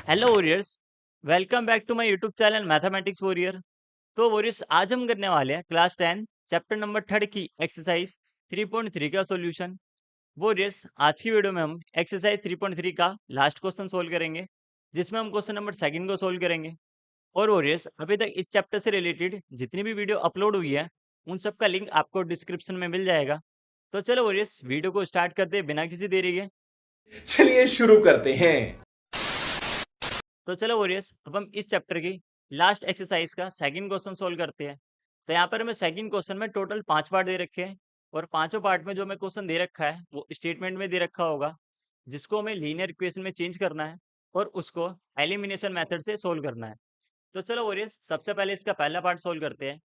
Hello warriors. Welcome back to my YouTube channel mathematics warrior. तो warriors, आज हम करने वाले हैं क्लास 10 चैप्टर नंबर 3 की एक्सरसाइज 3.3 का सॉल्यूशन। वॉरियर्स, आज की वीडियो में हम एक्सरसाइज 3.3 का लास्ट क्वेश्चन सोल्व करेंगे, जिसमें हम क्वेश्चन नंबर सेकंड को सोल्व करेंगे। और वॉरियर्स, अभी तक इस चैप्टर से रिलेटेड जितनी भी वीडियो अपलोड हुई है, उन सब का लिंक आपको डिस्क्रिप्शन में मिल जाएगा। तो चलो वॉरियर्स, वीडियो को स्टार्ट करते हैं बिना किसी देरी के। चलिए शुरू करते हैं। तो चलो वॉरियर्स, अब हम इस चैप्टर की लास्ट एक्सरसाइज का सेकंड क्वेश्चन सोल्व करते हैं। तो यहाँ पर हमें सेकंड क्वेश्चन में टोटल 5 पार्ट दे रखे हैं, और पांचों पार्ट में जो हमें क्वेश्चन दे रखा है वो स्टेटमेंट में दे रखा होगा, जिसको हमें लीनियर इक्वेशन में चेंज करना है और उसको एलिमिनेशन मेथड से सोल्व करना है। तो चलो वॉरियर्स, सबसे पहले इसका पहला पार्ट सोल्व करते हैं।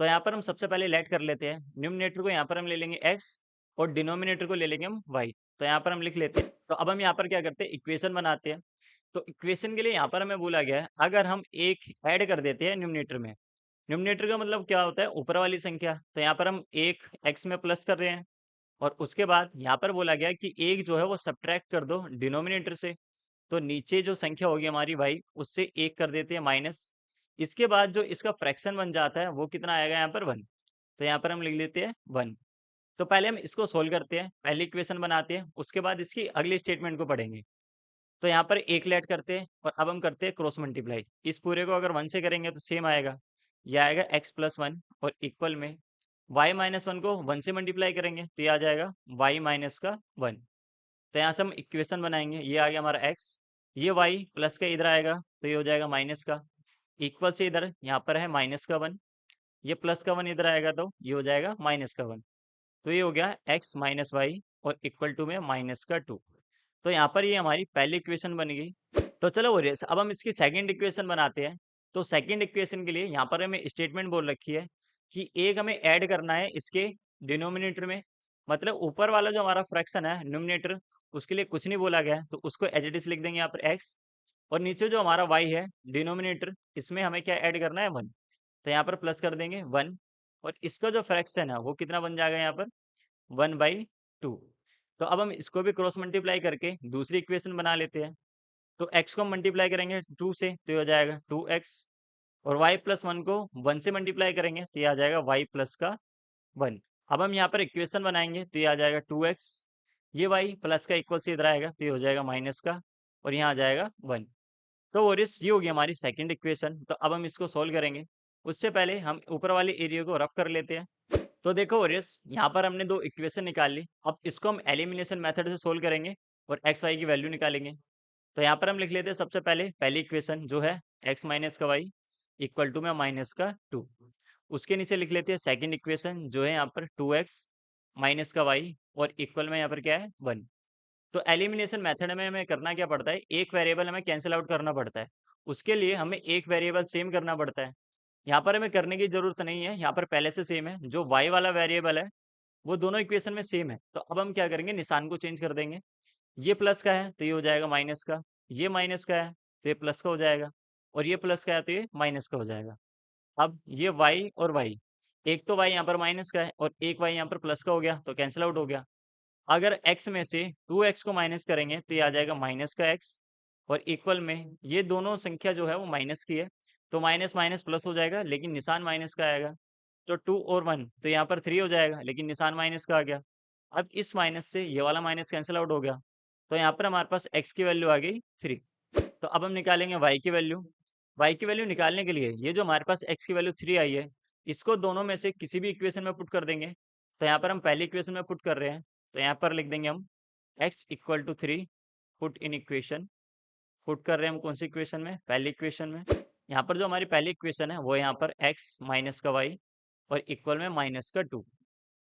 तो यहाँ पर हम सबसे पहले लेट कर लेते हैं, न्यूमरेटर को यहाँ पर हम ले लेंगे x और डिनोमिनेटर को ले लेंगे हम y। तो यहाँ पर हम लिख लेते हैं। तो अब हम यहाँ पर क्या करते हैं, इक्वेशन बनाते हैं। तो इक्वेशन के लिए यहाँ पर हमें बोला गया है, अगर हम एक ऐड कर देते हैं न्यूमरेटर में। न्यूमरेटर का मतलब क्या होता है, ऊपर वाली संख्या। तो यहाँ पर हम एक x में प्लस कर रहे हैं, और उसके बाद यहाँ पर बोला गया है कि एक जो है वो सब्ट्रैक्ट कर दो डिनोमिनेटर से। तो नीचे जो संख्या होगी हमारी y, उससे एक कर देते हैं माइनस। इसके बाद जो इसका फ्रैक्शन बन जाता है वो कितना आएगा, यहाँ पर 1। तो यहाँ पर हम लिख लेते हैं 1। तो पहले हम इसको सोल्व करते हैं, पहली इक्वेशन बनाते हैं, उसके बाद इसकी अगली स्टेटमेंट को पढ़ेंगे। तो यहाँ पर एक लेट करते हैं, और अब हम करते हैं क्रॉस मल्टीप्लाई। इस पूरे को अगर 1 से करेंगे तो सेम आएगा, यह आएगा x प्लस 1, और इक्वल में y माइनस 1 को 1 से मल्टीप्लाई करेंगे तो ये आ जाएगा y माइनस का 1। तो यहाँ से हम इक्वेशन बनाएंगे, ये आ गया हमारा x, ये y प्लस का इधर आएगा तो ये हो जाएगा माइनस का, इक्वल से इधर यहाँ पर है माइनस का 1, ये प्लस का 1 इधर आएगा तो ये हो जाएगा माइनस का 1। तो ये हो गया x माइनस वाई, और इक्वल टू में माइनस का 2। तो यहाँ पर ये हमारी पहली इक्वेशन बन गई। तो चलो वॉरियर्स, अब हम इसकी सेकंड इक्वेशन बनाते हैं। तो सेकंड इक्वेशन के लिए यहाँ पर हमें स्टेटमेंट बोल रखी है कि एक हमें ऐड करना है इसके डिनोमिनेटर में। मतलब ऊपर वाला जो हमारा फ्रैक्शन है न्यूमरेटर, उसके लिए कुछ नहीं बोला गया है, तो उसको एज इट इज लिख देंगे यहाँ पर x। और नीचे जो हमारा y है डिनोमिनेटर, इसमें हमें क्या ऐड करना है, 1। तो यहाँ पर प्लस कर देंगे 1, और इसका जो फ्रैक्शन है वो कितना बन जाएगा यहाँ पर, 1/2। तो अब हम इसको भी क्रॉस मल्टीप्लाई करके दूसरी इक्वेशन बना लेते हैं। तो x को हम मल्टीप्लाई करेंगे 2 से तो ये हो जाएगा 2x, और y प्लस 1 को 1 से मल्टीप्लाई करेंगे तो ये आ जाएगा y प्लस का 1। अब हम यहाँ पर इक्वेशन बनाएंगे तो ये आ जाएगा 2x, ये y प्लस का इक्वल से इधर आएगा तो ये हो जाएगा माइनस का, और यहाँ आ जाएगा 1। तो वॉरियर्स, ये होगी हमारी सेकंड इक्वेशन। तो अब हम इसको सोल्व करेंगे, उससे पहले हम ऊपर वाले एरिया को रफ कर लेते हैं। तो देखो वॉरियर्स, यहाँ पर हमने दो इक्वेशन निकाल ली, अब इसको हम एलिमिनेशन मेथड से सोल्व करेंगे और एक्स वाई की वैल्यू निकालेंगे। तो यहाँ पर हम लिख लेते हैं सबसे पहले पहली इक्वेशन जो है एक्स माइनस का वाई इक्वल टू में माइनस का 2। उसके नीचे लिख लेते हैं सेकंड इक्वेशन जो है यहाँ पर 2x माइनस का वाई, और इक्वल में यहाँ पर क्या है 1। तो एलिमिनेशन मेथड में हमें करना क्या पड़ता है, एक वेरिएबल हमें कैंसिल आउट करना पड़ता है। उसके लिए हमें एक वेरिएबल सेम करना पड़ता है। यहाँ पर हमें करने की जरूरत नहीं है, यहाँ पर पहले से सेम है। जो y वाला वेरिएबल है वो दोनों इक्वेशन में सेम है। तो अब हम क्या करेंगे, निशान को चेंज कर देंगे। ये प्लस का है तो ये हो जाएगा माइनस का, ये माइनस का है तो ये प्लस का हो जाएगा, और ये प्लस का है तो ये माइनस का हो जाएगा। अब ये y और y, एक तो y यहाँ पर माइनस का है और एक y यहाँ पर प्लस का हो गया, तो कैंसिल आउट हो गया। अगर x में से 2x को माइनस करेंगे तो ये आ जाएगा माइनस का x, और इक्वल में ये दोनों संख्या जो है वो माइनस की है, तो माइनस माइनस प्लस हो जाएगा, लेकिन निशान माइनस का आएगा। तो 2 और 1 तो यहाँ पर 3 हो जाएगा, लेकिन निशान माइनस का आ गया। अब इस माइनस से ये वाला माइनस कैंसिल आउट हो गया, तो यहाँ पर हमारे पास x की वैल्यू आ गई 3। तो अब हम निकालेंगे y की वैल्यू। y की वैल्यू निकालने के लिए ये जो हमारे पास x की वैल्यू 3 आई है, इसको दोनों में से किसी भी इक्वेशन में पुट कर देंगे। तो यहाँ पर हम पहली इक्वेशन में पुट कर रहे हैं, तो यहाँ पर लिख देंगे हम x equal to 3 put in equation. Put कर रहे हैं हम कौन सी इक्वेशन में, पहली इक्वेशन में। यहाँ पर जो हमारी पहली इक्वेशन है वो यहाँ पर x माइनस का y, और इक्वल में माइनस का 2।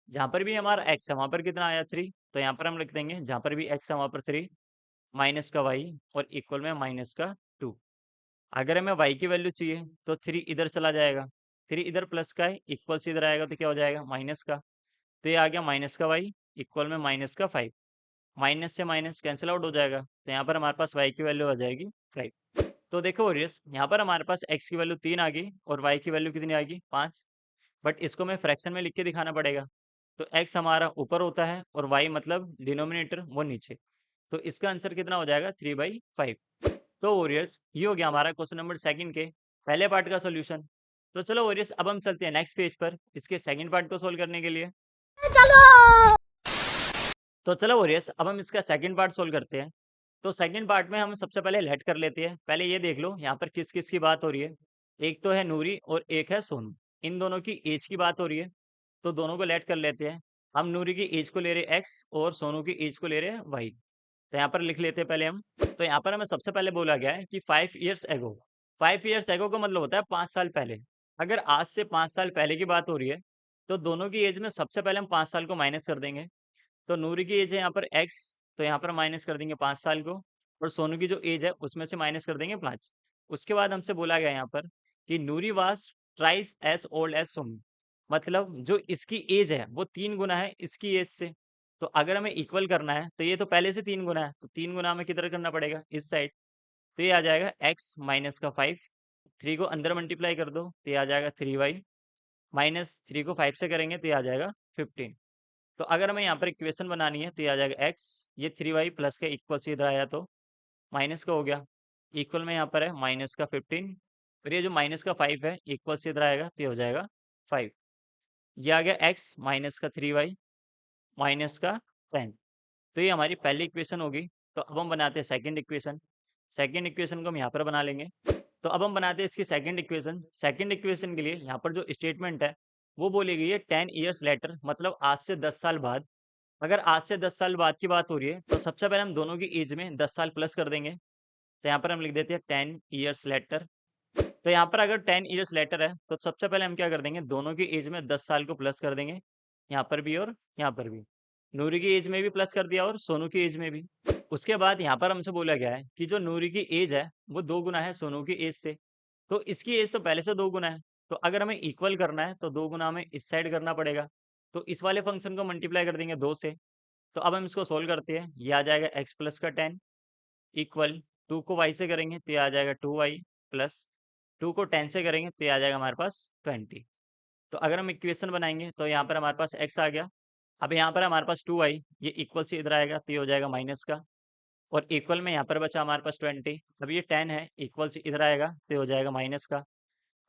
जहाँ पर भी हमारा x है वहाँ पर कितना आया 3, तो यहाँ पर हम लिख देंगे जहाँ पर भी x है वहाँ पर 3 माइनस का y, और इक्वल में माइनस का 2। अगर हमें y की वैल्यू चाहिए तो 3 इधर चला जाएगा, 3 इधर प्लस का है, इक्वल से इधर आएगा तो क्या हो जाएगा माइनस का। तो ये आ गया माइनस का y इक्वल में माइनस का 5। माइनस से माइनस कैंसिल आउट हो जाएगा, तो यहाँ पर हमारे पास y की वैल्यू आ जाएगी 5। तो देखो वॉरियर्स, यहाँ पर हमारे पास x की वैल्यू 3 आ गई और y की वैल्यू कितनी आ गई 5। बट इसको हमें फ्रैक्शन में लिख के दिखाना पड़ेगा। तो x हमारा ऊपर होता है और y मतलब डिनोमिनेटर वो नीचे। तो इसका आंसर कितना हो जाएगा 3/5। तो वॉरियर्स ये हो गया हमारा क्वेश्चन नंबर सेकंड के पहले पार्ट का सॉल्यूशन। तो चलो वॉरियर्स अब हम चलते हैं नेक्स्ट पेज पर इसके सेकंड पार्ट को सोल्व करने के लिए। तो चलो वॉरियर्स अब हम इसका सेकंड पार्ट सोल्व करते हैं। तो सेकंड पार्ट में हम सबसे पहले लेट कर लेते हैं। पहले ये देख लो यहाँ पर किस किस की बात हो रही है। एक तो है नूरी और एक है सोनू। इन दोनों की एज की बात हो रही है। तो दोनों को लेट कर लेते हैं। हम नूरी की एज को ले रहे हैं एक्स और सोनू की एज को ले रहे हैं वाई। तो यहाँ पर लिख लेते हैं पहले हम। तो यहाँ पर हमें सबसे पहले बोला गया है कि 5 years एगो। 5 years एगो का मतलब होता है 5 साल पहले। अगर आज से 5 साल पहले की बात हो रही है तो दोनों की एज में सबसे पहले हम 5 साल को माइनस कर देंगे। तो नूरी की एज है यहाँ पर एक्स, तो यहाँ पर माइनस कर देंगे 5 साल को। और सोनू की जो एज है उसमें से माइनस कर देंगे 5। उसके बाद हमसे बोला गया यहाँ पर कि Noori was thrice as old as Sonu. मतलब जो इसकी एज है वो 3 गुना है इसकी एज से। तो अगर हमें इक्वल करना है तो ये तो पहले से 3 गुना है, तो 3 गुना हमें किधर करना पड़ेगा, इस साइड। तो ये आ जाएगा एक्स माइनस का 5। 3 को अंदर मल्टीप्लाई कर दो तो ये आ जाएगा 3y। माइनस 3 को 5 से करेंगे तो ये आ जाएगा 15। तो अगर हमें यहाँ पर इक्वेशन बनानी है तो ये आ जाएगा एक्स, ये 3y प्लस का इक्वल से इधर आया तो माइनस का हो गया। इक्वल में यहाँ पर है माइनस का 15 और ये जो माइनस का 5 है इक्वल से इधर आएगा तो ये हो जाएगा 5। ये आ गया एक्स माइनस का 3y माइनस का 10। तो ये हमारी पहली इक्वेशन होगी। तो अब हम बनाते हैं सेकंड इक्वेशन। सेकंड इक्वेशन को हम यहाँ पर बना लेंगे। तो अब हम बनाते हैं इसकी सेकंड इक्वेशन। सेकंड इक्वेशन के लिए यहाँ पर जो स्टेटमेंट है वो बोली गई है 10 years लेटर, मतलब आज से 10 साल बाद। अगर आज से 10 साल बाद की बात हो रही है तो सबसे पहले हम दोनों की एज में 10 साल प्लस कर देंगे। तो यहाँ पर हम लिख देते हैं 10 years लेटर। तो यहाँ पर अगर 10 years लेटर है तो सबसे पहले हम क्या कर देंगे, दोनों की एज में 10 साल को प्लस कर देंगे। यहाँ पर भी और यहाँ पर भी। नूरी की एज में भी प्लस कर दिया और सोनू की एज में भी। उसके बाद यहाँ पर हमसे बोला गया है कि जो नूरी की एज है वो 2 गुना है सोनू की एज से। तो इसकी एज तो पहले से 2 गुना है। तो अगर हमें इक्वल करना है तो 2 गुना हमें इस साइड करना पड़ेगा। तो इस वाले फंक्शन को मल्टीप्लाई कर देंगे 2 से। तो अब हम इसको सोल्व करते हैं। ये आ जाएगा एक्स प्लस का 10 इक्वल 2 को y से करेंगे तो ये आ जाएगा 2y प्लस 2 को 10 से करेंगे तो ये आ जाएगा हमारे पास 20। तो अगर हम इक्वेशन बनाएंगे तो यहाँ पर हमारे पास x आ गया। अब यहाँ पर हमारे पास 2y, ये इक्वल से इधर आएगा तो ये हो जाएगा माइनस का। और इक्वल में यहाँ पर बचा हमारे पास 20। अब ये 10 है, इक्वल से इधर आएगा तो ये हो जाएगा माइनस का।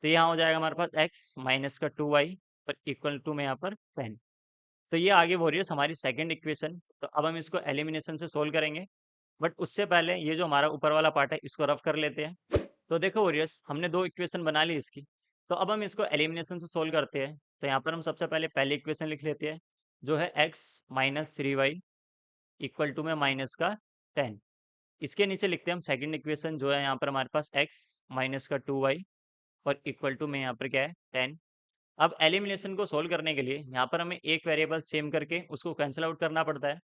तो यहाँ हो जाएगा हमारे पास x माइनस का 2y और इक्वल टू में यहाँ पर 10। तो ये आगे हो रही है हमारी सेकंड इक्वेशन। तो अब हम इसको एलिमिनेशन से सोल्व करेंगे। बट उससे पहले ये जो हमारा ऊपर वाला पार्ट है इसको रफ कर लेते हैं। तो देखो वॉरियर्स, हमने 2 इक्वेशन बना ली इसकी। तो अब हम इसको एलिमिनेशन से सोल्व करते हैं। तो यहाँ पर हम सबसे पहले पहली इक्वेशन लिख लेते हैं, जो है x minus 3y equal to में माइनस का 10। इसके नीचे लिखते हैं हम सेकंड इक्वेशन, जो है यहाँ पर हमारे पास x माइनस का 2y और इक्वल टू में यहाँ पर क्या है 10। अब एलिमिनेशन को सोल्व करने के लिए यहाँ पर हमें एक वेरिएबल सेम करके उसको कैंसिल आउट करना पड़ता है।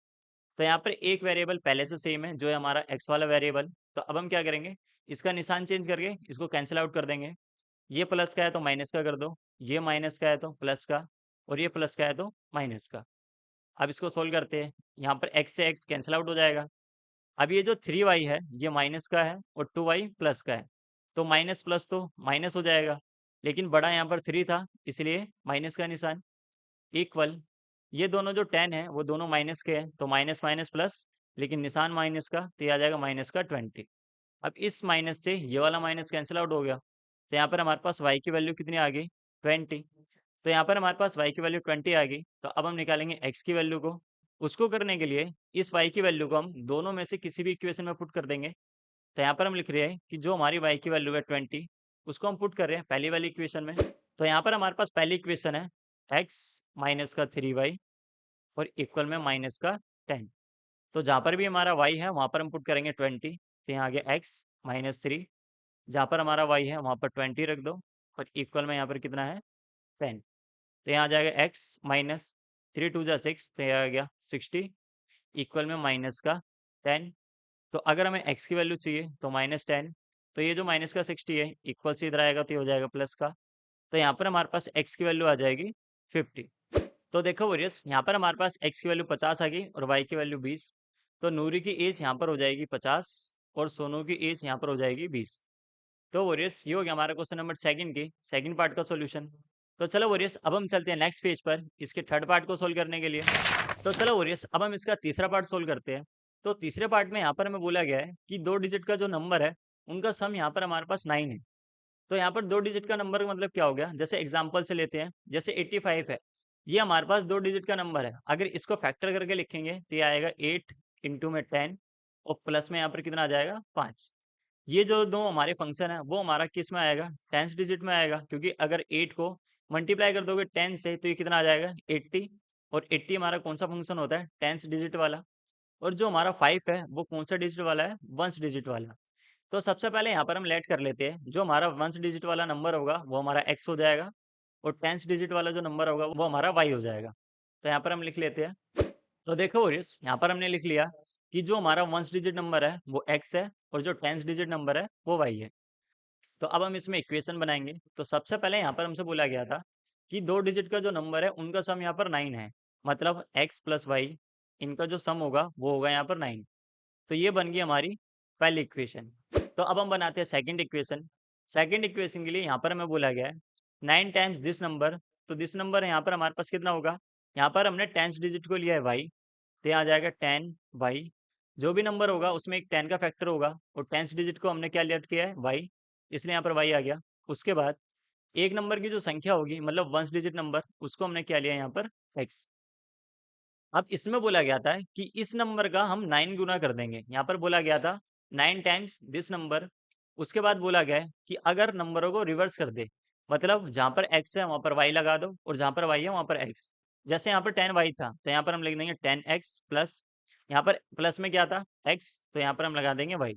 तो यहाँ पर एक वेरिएबल पहले से सेम है, जो है हमारा x वाला वेरिएबल। तो अब हम क्या करेंगे, इसका निशान चेंज करके इसको कैंसिल आउट कर देंगे। ये प्लस का है तो माइनस का कर दो, ये माइनस का है तो प्लस का, और ये प्लस का है तो माइनस का। अब इसको सोल्व करते हैं। यहाँ पर x से x कैंसिल आउट हो जाएगा। अब ये जो 3y है ये माइनस का है और 2y प्लस का है। तो माइनस प्लस तो माइनस हो जाएगा, लेकिन बड़ा यहाँ पर 3 था इसलिए माइनस का निशान। इक्वल, ये दोनों जो 10 है वो दोनों माइनस के हैं, तो माइनस माइनस प्लस, लेकिन निशान माइनस का, तो ये आ जाएगा माइनस का 20। अब इस माइनस से ये वाला माइनस कैंसिल आउट हो गया। तो यहाँ पर हमारे पास y की वैल्यू कितनी आ गई, 20। तो यहाँ पर हमारे पास y की वैल्यू 20 आ गई। तो अब हम निकालेंगे x की वैल्यू को। उसको करने के लिए इस y की वैल्यू को हम दोनों में से किसी भी इक्वेशन में पुट कर देंगे। तो यहाँ पर हम लिख रहे हैं कि जो हमारी y की वैल्यू है 20, उसको हम पुट कर रहे हैं पहली वाली इक्वेशन में। तो यहाँ पर हमारे पास पहली इक्वेशन है x माइनस का 3y और इक्वल में माइनस का 10। तो जहाँ पर भी हमारा y है वहाँ पर हम पुट करेंगे 20। तो यहाँ आ गया x माइनस 3। जहाँ पर हमारा y है वहाँ पर 20 रख दो और इक्वल में यहाँ पर कितना है 10। तो यहाँ आ जाएगा x माइनस 3 टू जा 6, तो यहाँ आ गया 60 इक्वल में माइनस का 10। तो अगर हमें x की वैल्यू चाहिए तो माइनस 10। तो ये जो माइनस का 60 है इक्वल से इधर आएगा तो ये हो जाएगा प्लस का। तो यहाँ पर हमारे पास x की वैल्यू आ जाएगी 50। तो देखो वरियस, यहाँ पर हमारे पास x की वैल्यू 50 आ गई और y की वैल्यू 20। तो नूरी की एज यहाँ पर हो जाएगी 50 और सोनू की एज यहाँ पर हो जाएगी 20। तो वरियस ये हो गया हमारा क्वेश्चन नंबर सेकंड की सेकंड पार्ट का सॉल्यूशन। तो चलो वरियस अब हम चलते हैं नेक्स्ट पेज पर इसके थर्ड पार्ट को सोल्व करने के लिए। तो चलो वरियस अब हम इसका तीसरा पार्ट सोल्व करते हैं। तो तीसरे पार्ट में यहाँ पर हमें बोला गया है कि 2 डिजिट का जो नंबर है उनका सम यहाँ पर हमारे पास 9 है। तो यहाँ पर 2 डिजिट का नंबर का मतलब क्या हो गया? जैसे एग्जांपल से लेते हैं, जैसे 85 है, ये हमारे पास 2 डिजिट का नंबर है। अगर इसको फैक्टर करके लिखेंगे तो ये आएगा 8 इंटू में 10 और प्लस में यहाँ पर कितना आ जाएगा 5। ये जो दो हमारे फंक्शन है वो हमारा किस में आएगा? टेंस डिजिट में आएगा, क्योंकि अगर 8 को मल्टीप्लाई कर दोगे 10 से तो ये कितना आ जाएगा 80। और 80 हमारा कौन सा फंक्शन होता है? टेंस डिजिट वाला। और जो हमारा 5 है वो कौन सा डिजिट वाला है? वंस डिजिट वाला। तो सबसे पहले यहाँ पर हम लेट कर लेते हैं, जो हमारा वंस डिजिट वाला नंबर होगा वो हमारा x हो जाएगा और टेंस डिजिट वाला जो नंबर होगा वो हमारा y हो जाएगा। तो यहाँ पर हम लिख लेते हैं। तो देखो इस यहाँ पर हमने लिख लिया कि जो हमारा वंस डिजिट नंबर है वो x है और जो टेंस डिजिट नंबर है वो y है। तो अब हम इसमें इक्वेशन बनाएंगे। तो सबसे पहले यहाँ पर हमसे बोला गया था कि 2 डिजिट का जो नंबर है उनका सम यहाँ पर 9 है, मतलब x प्लस वाई इनका जो सम होगा वो होगा यहाँ पर 9। तो ये बन गई हमारी पहली इक्वेशन। तो अब हम बनाते हैं सेकंड इक्वेशन। सेकंड इक्वेशन के लिए यहाँ पर हमें बोला गया है 9 टाइम्स दिस नंबर। तो दिस नंबर यहाँ पर हमारे पास कितना होगा? यहाँ पर हमने टेंस डिजिट को लिया है y, तो यहाँ आ जाएगा 10y। जो भी नंबर होगा उसमें एक 10 का फैक्टर होगा और टेंस डिजिट को हमने क्या लिया किया है y, इसलिए यहाँ पर y आ गया। उसके बाद एक नंबर की जो संख्या होगी मतलब वंस डिजिट नंबर, उसको हमने क्या लिया यहाँ पर x। अब इसमें बोला गया था कि इस नंबर का हम 9 गुना कर देंगे। यहाँ पर बोला गया था 9 टाइम्स दिस नंबर। उसके बाद बोला गया है कि अगर नंबरों को रिवर्स कर दे, मतलब जहाँ पर x है वहाँ पर y लगा दो और जहाँ पर y है वहाँ पर x। जैसे यहाँ पर 10y था तो यहाँ पर हम लिख देंगे 10x प्लस, यहाँ पर प्लस में क्या था x, तो यहाँ पर हम लगा देंगे y।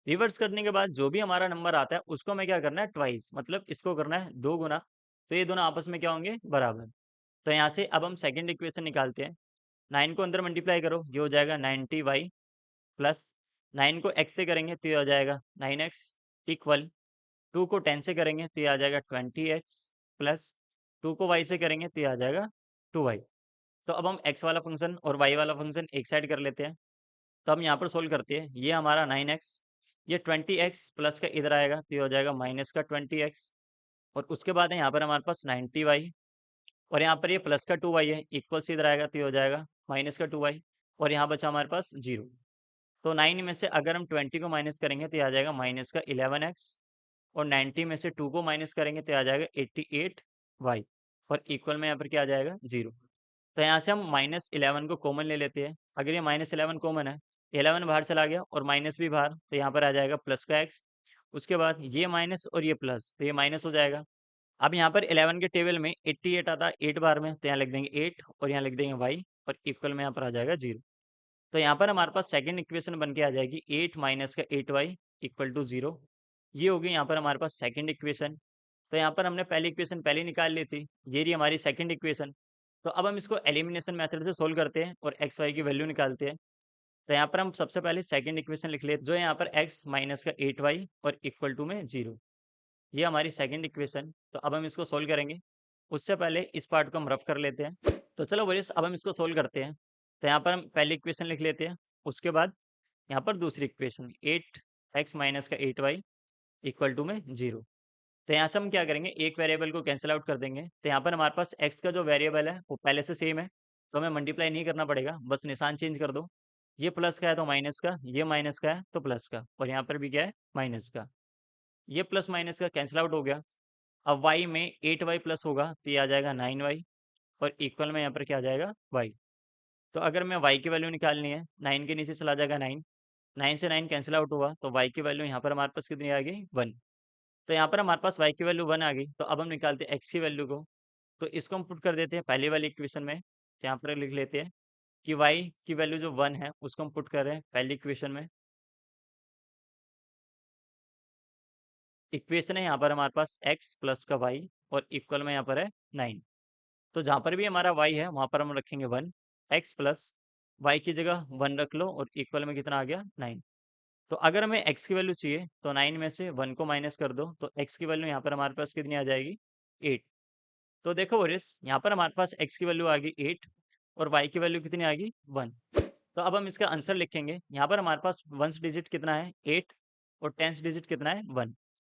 रिवर्स करने के बाद जो भी हमारा नंबर आता है उसको हमें क्या करना है? ट्वाइस, मतलब इसको करना है 2 गुना। तो ये दोनों आपस में क्या होंगे? बराबर। तो यहाँ से अब हम सेकंड इक्वेशन निकालते हैं। 9 को अंदर मल्टीप्लाई करो, ये हो जाएगा 90y प्लस 9 को x से करेंगे तो ये हो जाएगा 9x इक्वल 2 को 10 से करेंगे तो ये आ जाएगा 20x प्लस 2 को y से करेंगे तो ये आ जाएगा 2y। तो अब हम x वाला फंक्शन और y वाला फंक्शन एक साइड कर लेते हैं। तो हम यहाँ पर सोल्व करते हैं। ये हमारा 9x, ये 20x प्लस का इधर आएगा तो ये हो जाएगा माइनस का 20x। और उसके बाद है यहाँ पर हमारे पास 90y और यहाँ पर ये प्लस का 2y है, इक्वल से इधर आएगा तो ये हो जाएगा माइनस का 2y। और यहाँ बचा हमारे पास 0। तो 9 में से अगर हम 20 को माइनस करेंगे तो ये आ जाएगा माइनस का 11x और 90 में से 2 को माइनस करेंगे तो ये आ जाएगा 88y और इक्वल में यहाँ पर क्या आ जाएगा 0। तो यहाँ से हम -11 को कॉमन ले लेते हैं। अगर ये -11 कॉमन है, 11 बाहर चला गया और माइनस भी बाहर, तो यहाँ पर आ जाएगा प्लस का x। उसके बाद ये माइनस और ये प्लस, तो ये माइनस हो जाएगा। अब यहाँ पर 11 के टेबल में 88 आता है 8 बार में, तो यहाँ लिख देंगे 8 और यहाँ लिख देंगे y और इक्वल में यहाँ पर आ जाएगा 0। तो यहाँ पर हमारे पास सेकंड इक्वेशन बन के आ जाएगी 8 माइनस का 8y इक्वल टू 0। ये होगी यहाँ पर हमारे पास सेकंड इक्वेशन। तो यहाँ पर हमने पहली इक्वेशन पहले निकाल ली थी, ये रही हमारी सेकंड इक्वेशन। तो अब हम इसको एलिमिनेशन मेथड से सोल्व करते हैं और एक्स वाई की वैल्यू निकालते हैं। तो यहाँ पर हम सबसे पहले सेकंड इक्वेशन लिख लेते हैं, जो यहाँ पर x माइनस का 8y और इक्वल टू में 0। ये हमारी सेकंड इक्वेशन। तो अब हम इसको सोल्व करेंगे। उससे पहले इस पार्ट को हम रफ कर लेते हैं। तो चलो वरिस अब हम इसको सोल्व करते हैं। तो यहाँ पर हम पहली इक्वेशन लिख लेते हैं, उसके बाद यहाँ पर दूसरी इक्वेशन 8x माइनस का 8y इक्वल टू में 0। तो यहाँ से हम क्या करेंगे, एक वेरिएबल को कैंसिल आउट कर देंगे। तो यहाँ पर हमारे पास x का जो वेरिएबल है वो पहले से सेम है, तो हमें मल्टीप्लाई नहीं करना पड़ेगा, बस निशान चेंज कर दो। ये प्लस का है तो माइनस का, ये माइनस का है तो प्लस का, और यहाँ पर भी क्या है माइनस का। ये प्लस माइनस का कैंसिल आउट हो गया। अब y में 8y प्लस होगा तो ये आ जाएगा 9y और इक्वल में यहाँ पर क्या आ जाएगा y। तो अगर मैं y की वैल्यू निकालनी है, 9 के नीचे चला जाएगा 9, 9 से 9 कैंसिल आउट हुआ तो y की वैल्यू यहाँ पर हमारे पास कितनी आ गई 1। तो यहाँ पर हमारे पास y की वैल्यू 1 आ गई। तो अब हम निकालते हैं x की वैल्यू को। तो इसको हम पुट कर देते हैं पहली वाली इक्वेशन में। तो यहाँ पर लिख लेते हैं कि y की वैल्यू जो 1 है उसको हम पुट कर रहे हैं पहली इक्वेशन में। इक्वेशन है यहाँ पर हमारे पास x प्लस का y और इक्वल में यहाँ पर है 9। तो जहाँ पर भी हमारा y है वहाँ पर हम रखेंगे 1, x प्लस y की जगह 1 रख लो और इक्वल में कितना आ गया 9। तो अगर हमें x की वैल्यू चाहिए तो 9 में से 1 को माइनस कर दो, तो x की वैल्यू यहाँ पर हमारे पास कितनी आ जाएगी 8। तो देखो वरिस यहाँ पर हमारे पास x की वैल्यू आ गई 8 और y की वैल्यू कितनी आ गई 1। तो अब हम इसका आंसर लिखेंगे। यहाँ पर हमारे पास वंस डिजिट कितना है 8 और टेंस डिजिट कितना है 1।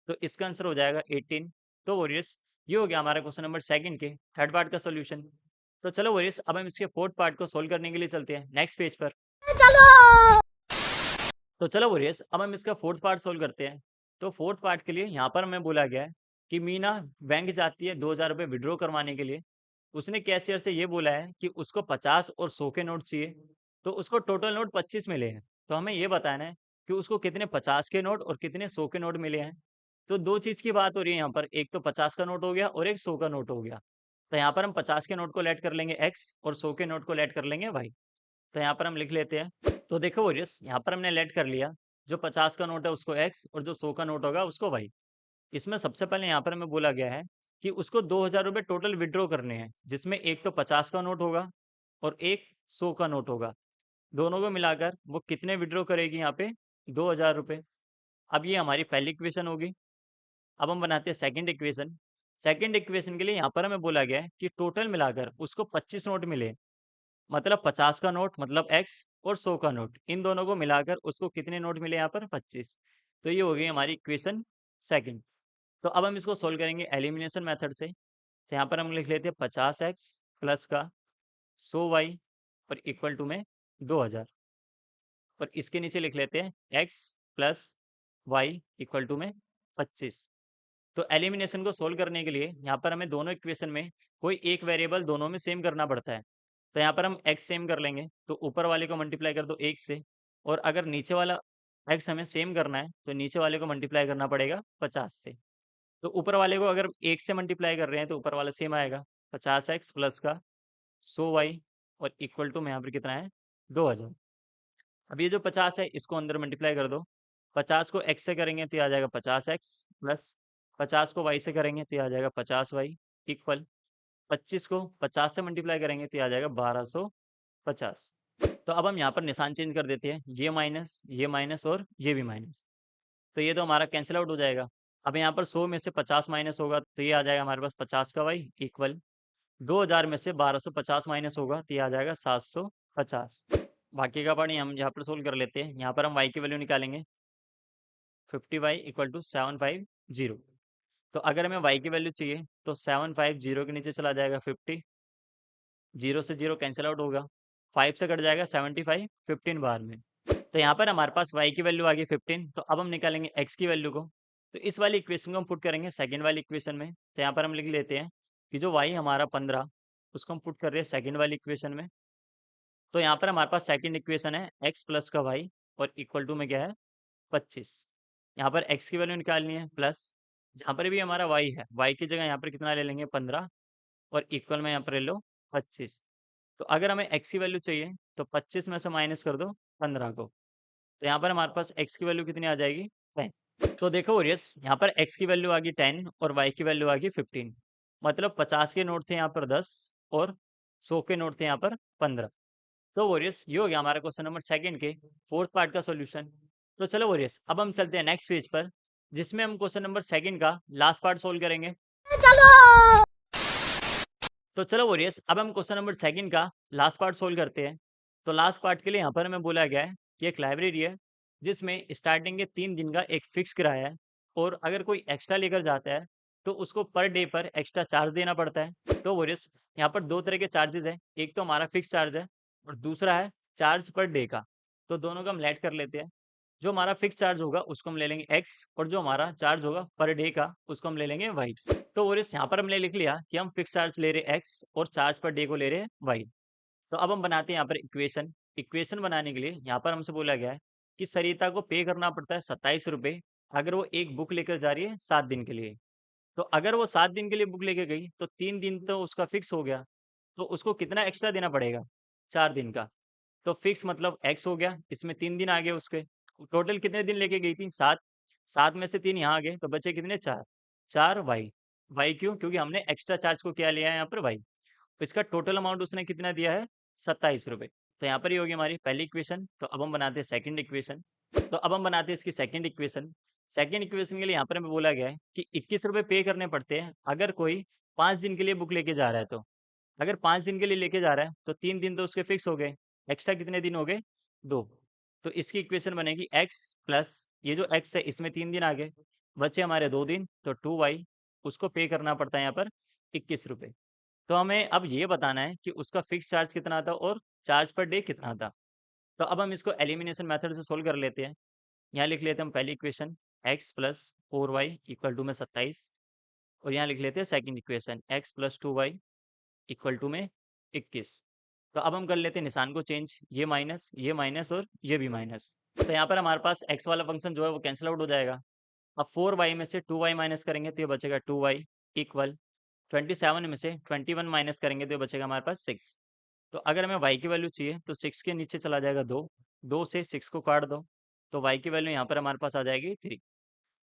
तो इसका आंसर हो जाएगा 18। तो वरिस ये हो गया हमारा क्वेश्चन नंबर सेकंड के थर्ड पार्ट का सोल्यूशन। तो चलो वरिस अब हम इसके फोर्थ पार्ट को सोल्व करने के लिए चलते हैं नेक्स्ट पेज पर। तो चलो बोरियस, अब हम इसका फोर्थ पार्ट सोल्व करते हैं। तो फोर्थ पार्ट के लिए यहाँ पर हमें बोला गया है कि मीना बैंक जाती है 2000 रुपये विड्रॉ करवाने के लिए। उसने कैशियर से ये बोला है कि उसको 50 और 100 के नोट चाहिए। तो उसको टोटल नोट 25 मिले हैं। तो हमें ये बताना है कि उसको कितने 50 के नोट और कितने 100 के नोट मिले हैं। तो दो चीज की बात हो रही है यहाँ पर, एक तो 50 का नोट हो गया और एक 100 का नोट हो गया। तो यहाँ पर हम 50 के नोट को लेट कर लेंगे एक्स और 100 के नोट को लेट कर लेंगे वाई। तो यहाँ पर हम लिख लेते हैं। तो देखो वोरियस, यहाँ पर हमने लेट कर लिया, जो 50 का नोट है उसको एक्स और जो 100 का नोट होगा उसको वाई। इसमें सबसे पहले यहाँ पर हमें बोला गया है कि उसको 2000 रुपये टोटल विड्रॉ करने हैं, जिसमें एक तो 50 का नोट होगा और एक 100 का नोट होगा। दोनों को मिलाकर वो कितने विड्रॉ करेगी यहाँ पे? 2000 रुपये। अब ये हमारी पहली इक्वेशन होगी। अब हम बनाते हैं सेकंड इक्वेशन। सेकंड इक्वेशन के लिए यहाँ पर हमें बोला गया है कि टोटल मिलाकर उसको 25 नोट मिले। मतलब 50 का नोट मतलब एक्स और 100 का नोट, इन दोनों को मिलाकर उसको कितने नोट मिले यहाँ पर? 25। तो ये हो गई हमारी इक्वेशन सेकंड। तो अब हम इसको सोल्व करेंगे एलिमिनेशन मेथड से। तो यहाँ पर हम लिख लेते हैं 50x प्लस का 100y और इक्वल टू में 2000। और इसके नीचे लिख लेते हैं x plus y equal to में 25। तो एलिमिनेशन को सोल्व करने के लिए यहाँ पर हमें दोनों इक्वेशन में कोई एक वेरिएबल दोनों में सेम करना पड़ता है। तो यहाँ पर हम x सेम कर लेंगे, तो ऊपर वाले को मल्टीप्लाई कर दो 1 से। और अगर नीचे वाला x हमें सेम करना है तो नीचे वाले को मल्टीप्लाई करना पड़ेगा 50 से। तो ऊपर वाले को अगर 1 से मल्टीप्लाई कर रहे हैं तो ऊपर वाला सेम आएगा, 50x प्लस का 100y और इक्वल टू में यहाँ पर कितना है? 2000। अब ये जो 50 है इसको अंदर मल्टीप्लाई कर दो। 50 को x से करेंगे तो ये आ जाएगा 50x प्लस 50 को y से करेंगे तो ये आ जाएगा 50y इक्वल 25 को 50 से मल्टीप्लाई करेंगे तो ये आ जाएगा 1250। तो अब हम यहाँ पर निशान चेंज कर देते हैं, ये माइनस और ये भी माइनस। तो ये तो हमारा कैंसिल आउट हो जाएगा। अब यहाँ पर 100 में से 50 माइनस होगा तो ये आ जाएगा हमारे पास 50 का y इक्वल 2000 में से 1250 माइनस होगा तो ये आ जाएगा 750। बाकी का पार्ट हम यहाँ पर सोल्व कर लेते हैं। यहाँ पर हम y की वैल्यू निकालेंगे, 50y इक्वल टू 750। तो अगर हमें y की वैल्यू चाहिए तो 750 के नीचे चला जाएगा 50, 0 से 0 कैंसिल आउट होगा, 5 से कट जाएगा 75 15 बार में। तो यहाँ पर हमारे पास y की वैल्यू आ गई 15। तो अब हम निकालेंगे x की वैल्यू को। तो इस वाली इक्वेशन को हम पुट करेंगे सेकंड वाली इक्वेशन में। तो यहाँ पर हम लिख लेते हैं कि जो y हमारा 15, उसको हम पुट कर रहे हैं सेकंड वाली इक्वेशन में। तो यहाँ पर हमारे पास सेकंड इक्वेशन है x प्लस का y और इक्वल टू में क्या है? 25। यहाँ पर x की वैल्यू निकालनी है प्लस, जहाँ पर भी हमारा y है, y की जगह यहाँ पर कितना ले लेंगे? 15 और इक्वल में यहाँ पर ले लो 25। तो अगर हमें x की वैल्यू चाहिए तो 25 में से माइनस कर दो 15 को। तो यहाँ पर हमारे पास x की वैल्यू कितनी आ जाएगी? 10। तो देखो ओरियस, यहाँ पर x की वैल्यू आ गई 10 और y की वैल्यू आ गई 15। मतलब 50 के नोट थे यहाँ पर 10 और 100 के नोट थे यहाँ पर 15। तो वोरियस, ये हो गया हमारा क्वेश्चन नंबर सेकंड के फोर्थ पार्ट का सॉल्यूशन। तो चलो वोरियस, अब हम चलते हैं नेक्स्ट पेज पर, जिसमें हम क्वेश्चन नंबर सेकंड का लास्ट पार्ट सोल्व करेंगे। तो चलो वोरियस, अब हम क्वेश्चन नंबर सेकंड का लास्ट पार्ट सोल्व करते हैं। तो लास्ट पार्ट के लिए यहाँ पर हमें बोला गया है कि एक लाइब्रेरी है जिसमें स्टार्टिंग के 3 दिन का एक फिक्स किराया है, और अगर कोई एक्स्ट्रा लेकर जाता है तो उसको पर डे पर एक्स्ट्रा चार्ज देना पड़ता है। तो वोरियस, यहाँ पर दो तरह के चार्जेस है, एक तो हमारा फिक्स चार्ज है और दूसरा है चार्ज पर डे का। तो दोनों का हम लेट कर लेते हैं। जो हमारा फिक्स चार्ज होगा उसको हम ले लेंगे x, और जो हमारा चार्ज होगा पर डे का उसको हम ले लेंगे y। तो और इस यहाँ पर हमने लिख लिया कि हम फिक्स चार्ज ले रहे x और चार्ज पर डे को ले रहे y। तो अब हम बनाते हैं यहाँ पर इक्वेशन। इक्वेशन बनाने के लिए यहाँ पर हमसे बोला गया है कि सरिता को पे करना पड़ता है 27 रुपये, अगर वो एक बुक लेकर जा रही है 7 दिन के लिए। तो अगर वो 7 दिन के लिए बुक लेके गई तो 3 दिन तो उसका फिक्स हो गया, तो उसको कितना एक्स्ट्रा देना पड़ेगा? 4 दिन का। तो फिक्स मतलब एक्स हो गया, इसमें 3 दिन आ गए उसके। टोटल कितने दिन लेके गई थी? 7। 7 में से 3 यहाँ आ गए तो बचे कितने? 4। 4 वाई। वाई क्यों? क्योंकि हमने एक्स्ट्रा चार्ज को क्या लिया है यहाँ पर? वाई। तो इसका टोटल अमाउंट उसने कितना दिया है? 27 रुपये। तो यहाँ पर ही होगी हमारी पहली इक्वेशन। तो अब हम बनाते हैं सेकंड इक्वेशन। तो अब हम बनाते हैं इसकी सेकंड इक्वेशन। सेकंड इक्वेशन के लिए यहाँ पर हमें बोला गया है कि 21 रुपये पे करने पड़ते हैं अगर कोई 5 दिन के लिए बुक लेके जा रहा है। तो अगर 5 दिन के लिए लेके जा रहा है तो 3 दिन तो उसके फिक्स हो गए, एक्स्ट्रा कितने दिन हो गए? 2। तो इसकी इक्वेशन बनेगी x प्लस ये जो x है इसमें 3 दिन आ गए, बचे हमारे 2 दिन, तो 2y। उसको पे करना पड़ता है यहाँ पर 21 रुपये। तो हमें अब ये बताना है कि उसका फिक्स चार्ज कितना था और चार्ज पर डे कितना था। तो अब हम इसको एलिमिनेशन मेथड से सोल्व कर लेते हैं। यहाँ लिख लेते हैं हम पहली equation x plus 4y equal to में 27, और यहाँ लिख लेते हैं second equation x plus 2y equal to में 21। तो अब हम कर लेते हैं निशान को चेंज, ये माइनस और ये भी माइनस। तो यहाँ पर हमारे पास x वाला फंक्शन जो है वो कैंसिल आउट हो जाएगा। अब 4y में से 2y माइनस करेंगे तो ये बचेगा 2y इक्वल 27 में से 21 माइनस करेंगे तो ये बचेगा हमारे पास 6। तो अगर हमें y की वैल्यू चाहिए तो 6 के नीचे चला जाएगा 2, 2 से 6 को काट दो, तो y की वैल्यू यहाँ पर हमारे पास आ जाएगी 3।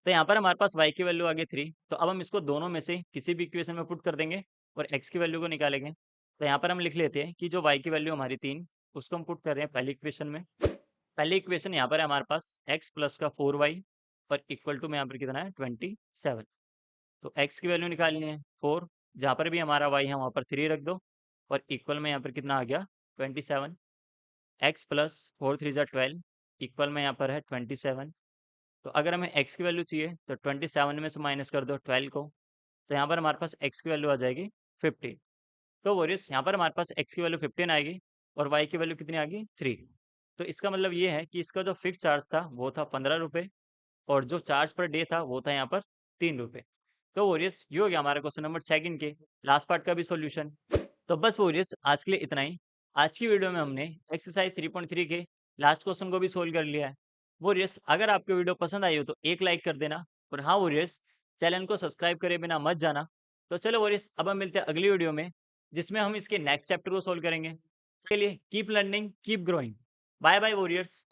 तो यहाँ पर हमारे पास y की वैल्यू आ गई 3, तो अब हम इसको दोनों में से किसी भी इक्वेशन में पुट कर देंगे और x की वैल्यू को निकालेंगे। तो यहाँ पर हम लिख लेते हैं कि जो y की वैल्यू हमारी 3, उसको हम पुट कर रहे हैं पहली इक्वेशन में। पहली इक्वेशन यहाँ पर है हमारे पास x प्लस का 4y और इक्वल टू में यहाँ पर कितना है 27। तो x की वैल्यू निकालनी है 4, जहाँ पर भी हमारा y है वहाँ पर 3 रख दो, और इक्वल में यहाँ पर कितना आ गया 27। x प्लस 4 3 ज़ा 12 इक्वल में यहाँ पर है 27। तो अगर हमें x की वैल्यू चाहिए तो 27 में से माइनस कर दो 12 को, तो यहाँ पर हमारे पास x की वैल्यू आ जाएगी 15। तो वॉरियर्स यहाँ पर हमारे पास x की वैल्यू 15 आएगी और y की वैल्यू कितनी आ गई 3। तो इसका मतलब ये है कि इसका जो फिक्स चार्ज था वो था 15 रुपये, और जो चार्ज पर डे था वो था यहाँ पर 3 रुपये। तो वॉरियर्स ये हो गया हमारा क्वेश्चन नंबर सेकंड के लास्ट पार्ट का भी सॉल्यूशन। तो बस वॉरियर्स आज के लिए इतना ही। आज की वीडियो में हमने एक्सरसाइज 3.3 के लास्ट क्वेश्चन को भी सोल्व कर लिया है। वॉरियर्स अगर आपको वीडियो पसंद आई हो तो एक लाइक कर देना, और हाँ वॉरियर्स चैनल को सब्सक्राइब करे बिना मत जाना। तो चलो वॉरियर्स अब हम मिलते हैं अगली वीडियो में, जिसमें हम इसके नेक्स्ट चैप्टर को सोल्व करेंगे। के लिए keep learning keep growing. Bye bye warriors.